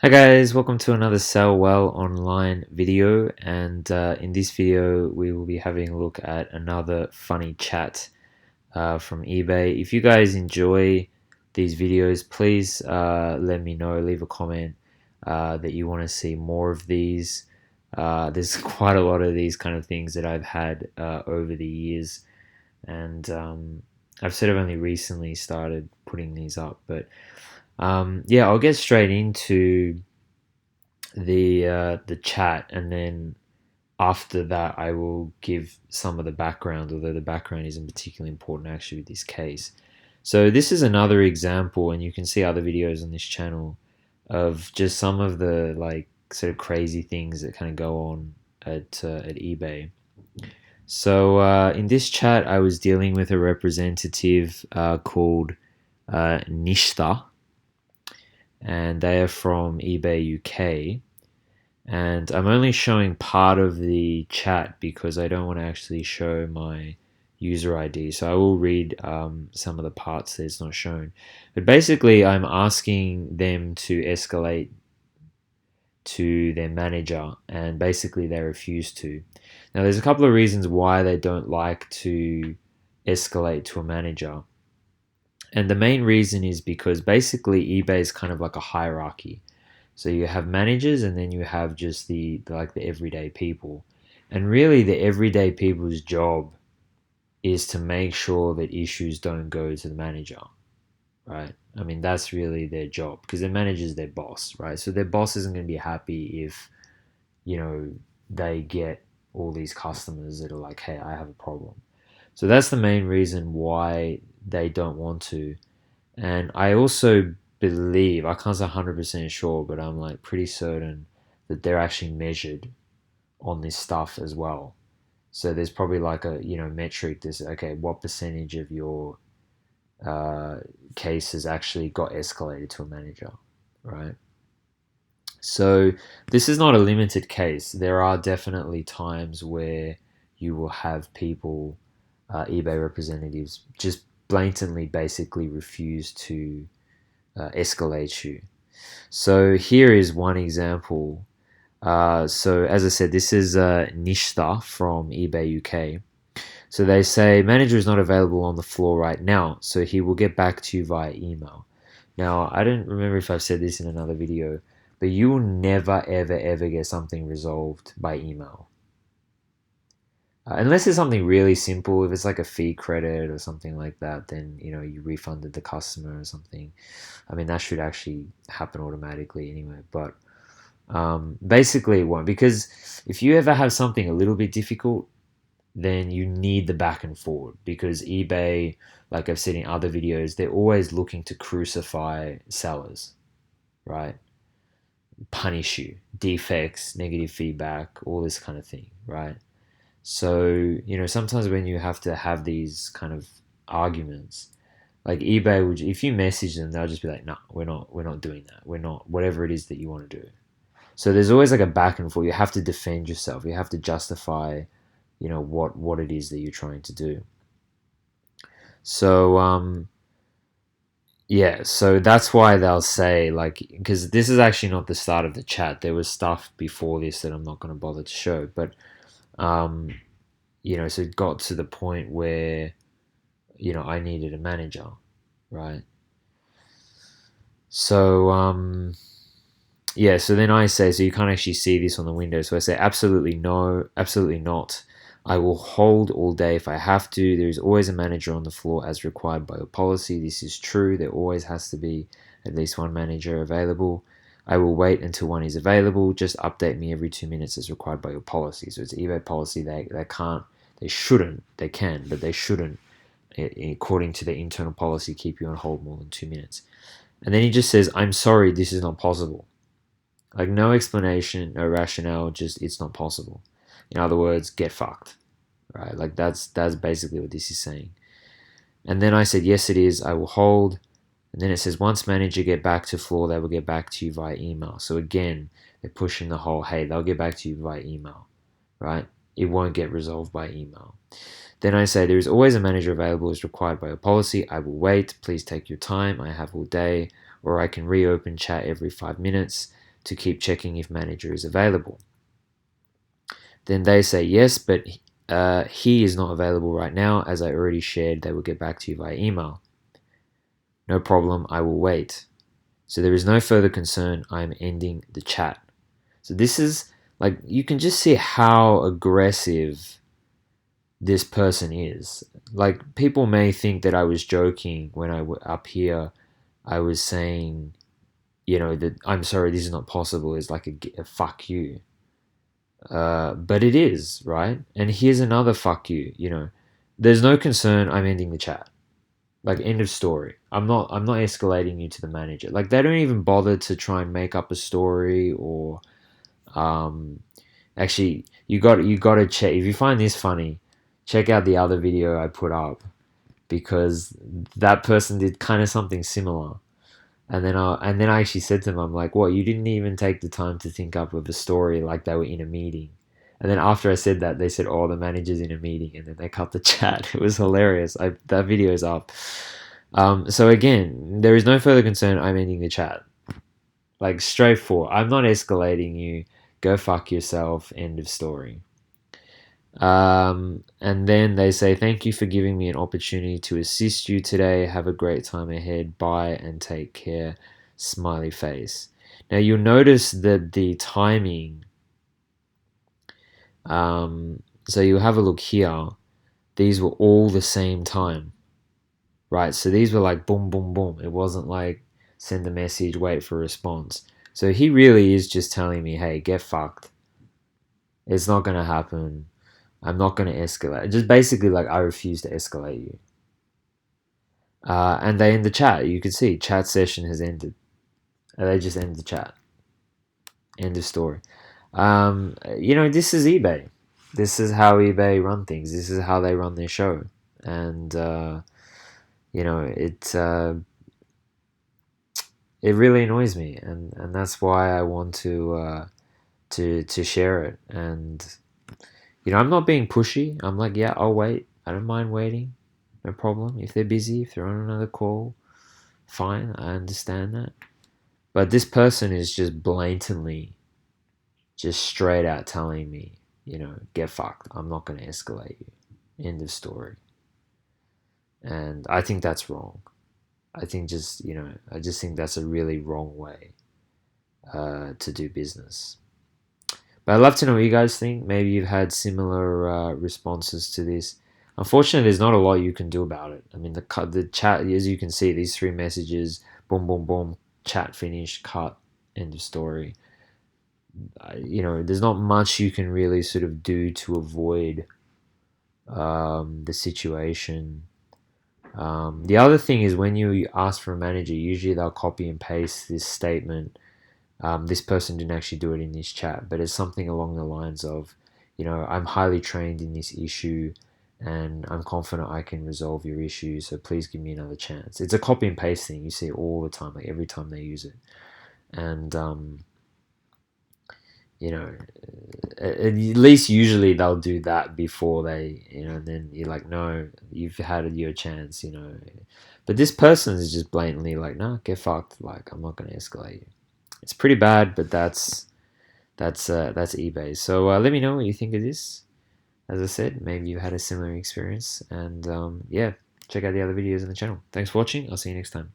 Hi guys, welcome to another Sell Well Online video, and in this video we will be having a look at another funny chat from eBay. If you guys enjoy these videos, please let me know, leave a comment that you want to see more of these. There's quite a lot of these kind of things that I've had over the years, and I've sort of only recently started putting these up, but yeah, I'll get straight into the chat, and then after that, I will give some of the background, although the background isn't particularly important actually with this case. So this is another example, and you can see other videos on this channel of just some of the like sort of crazy things that kind of go on at eBay. So in this chat, I was dealing with a representative called Nishta, and they are from eBay UK. And I'm only showing part of the chat because I don't want to actually show my user ID. So I will read some of the parts that it's not shown. But basically, I'm asking them to escalate to their manager, and basically they refuse to. Now, there's a couple of reasons why they don't like to escalate to a manager. And the main reason is because basically eBay is kind of like a hierarchy. So you have managers, and then you have just the everyday people. And really the everyday people's job is to make sure that issues don't go to the manager, right? I mean, that's really their job because the manager's their boss, right? So their boss isn't going to be happy if, you know, they get all these customers that are like, "Hey, I have a problem." So that's the main reason why they don't want to. And I also believe, I can't say 100% sure, but I'm like pretty certain that they're actually measured on this stuff as well. So there's probably like a, metric. This, okay, what percentage of your uh, cases actually got escalated to a manager, right? So this is not a limited case. There are definitely times where you will have people, eBay representatives, just blatantly basically refuse to escalate you. So here is one example. So as I said, this is Nishta from eBay UK. So they say manager is not available on the floor right now, so he will get back to you via email. Now, I don't remember if I've said this in another video, but you will never, ever, ever get something resolved by email. Unless it's something really simple, if it's like a fee credit or something like that, then you refunded the customer or something. I mean, that should actually happen automatically anyway. But basically, it won't, because if you ever have something a little bit difficult, then you need the back and forward, because eBay, like I've said in other videos, they're always looking to crucify sellers, right? Punish you, defects, negative feedback, all this kind of thing, right? So, sometimes when you have to have these kind of arguments, like eBay would, if you message them, they'll just be like, "No, we're not doing that. We're not, whatever it is that you want to do." So there's always like a back and forth. You have to defend yourself. You have to justify, what it is that you're trying to do. So yeah, so that's why they'll say, like, because this is actually not the start of the chat. There was stuff before this that I'm not going to bother to show, but um, so it got to the point where, I needed a manager, right? So, yeah, so then I say, so you can't actually see this on the window. So I say, absolutely no, absolutely not. I will hold all day if I have to. There is always a manager on the floor as required by your policy. This is true. There always has to be at least one manager available. I will wait until one is available. Just update me every 2 minutes as required by your policy. So it's eBay policy. They can't, they shouldn't, they can, but they shouldn't, according to their internal policy, keep you on hold more than 2 minutes. And then he just says, I'm sorry, this is not possible. Like, no explanation, no rationale, just it's not possible. In other words, get fucked, right? Like that's basically what this is saying. And then I said, yes, it is. I will hold. And then it says, once manager get back to floor, they will get back to you via email. So again, they're pushing the whole, hey, they'll get back to you via email, right? It won't get resolved by email. Then I say, there is always a manager available as required by your policy. I will wait. Please take your time. I have all day. Or I can reopen chat every 5 minutes. to keep checking if manager is available. Then they say yes, but he is not available right now. As I already shared, they will get back to you via email. No problem, I will wait. So there is no further concern, I am ending the chat. So this is like, you can just see how aggressive this person is. Like, people may think that I was joking when up here, I was saying, that I'm sorry, this is not possible, is like a fuck you. But it is, right? And here's another fuck you, There's no concern, I'm ending the chat. Like, end of story. I'm not escalating you to the manager. Like, they don't even bother to try and make up a story or actually, you got to check. If you find this funny, check out the other video I put up, because that person did kind of something similar. And then I actually said to them, I'm like, "What? You didn't even take the time to think up of a story like they were in a meeting." And then after I said that, they said, "Oh, the manager's in a meeting," and then they cut the chat. It was hilarious. That video is up. So again, there is no further concern. I'm ending the chat. Like, straightforward. I'm not escalating you. Go fuck yourself. End of story. And then they say, "Thank you for giving me an opportunity to assist you today. Have a great time ahead. Bye and take care. Smiley face." Now you'll notice that the timing, so you'll have a look here. These were all the same time, right? So these were like boom, boom, boom. It wasn't like send a message, wait for a response. So he really is just telling me, hey, get fucked. It's not going to happen. I'm not going to escalate. Just basically like, I refuse to escalate you. And they end the chat. You can see chat session has ended. And they just end the chat. End of story. This is eBay. This is how eBay run things. This is how they run their show. And, it really annoys me. And that's why I want to share it. And, I'm not being pushy. I'm like, yeah, I'll wait. I don't mind waiting. No problem. If they're busy, if they're on another call, fine. I understand that. But this person is just blatantly, just straight out telling me, get fucked. I'm not going to escalate you. End of story. And I think that's wrong. I think I just think that's a really wrong way to do business. But I'd love to know what you guys think. Maybe you've had similar responses to this. Unfortunately, there's not a lot you can do about it. I mean, the chat, as you can see, these 3 messages, boom, boom, boom, chat finished, cut, end of story. There's not much you can really sort of do to avoid the situation. The other thing is, when you ask for a manager, usually they'll copy and paste this statement. This person didn't actually do it in this chat, but it's something along the lines of, I'm highly trained in this issue and I'm confident I can resolve your issue, so please give me another chance. It's a copy and paste thing. You see it all the time, like every time they use it. And, at least usually they'll do that before they, and then you're like, no, you've had your chance, But this person is just blatantly like, no, get fucked. Like, I'm not going to escalate you. It's pretty bad, but that's eBay. So let me know what you think of this. As I said, maybe you had a similar experience, and yeah, check out the other videos on the channel. Thanks for watching. I'll see you next time.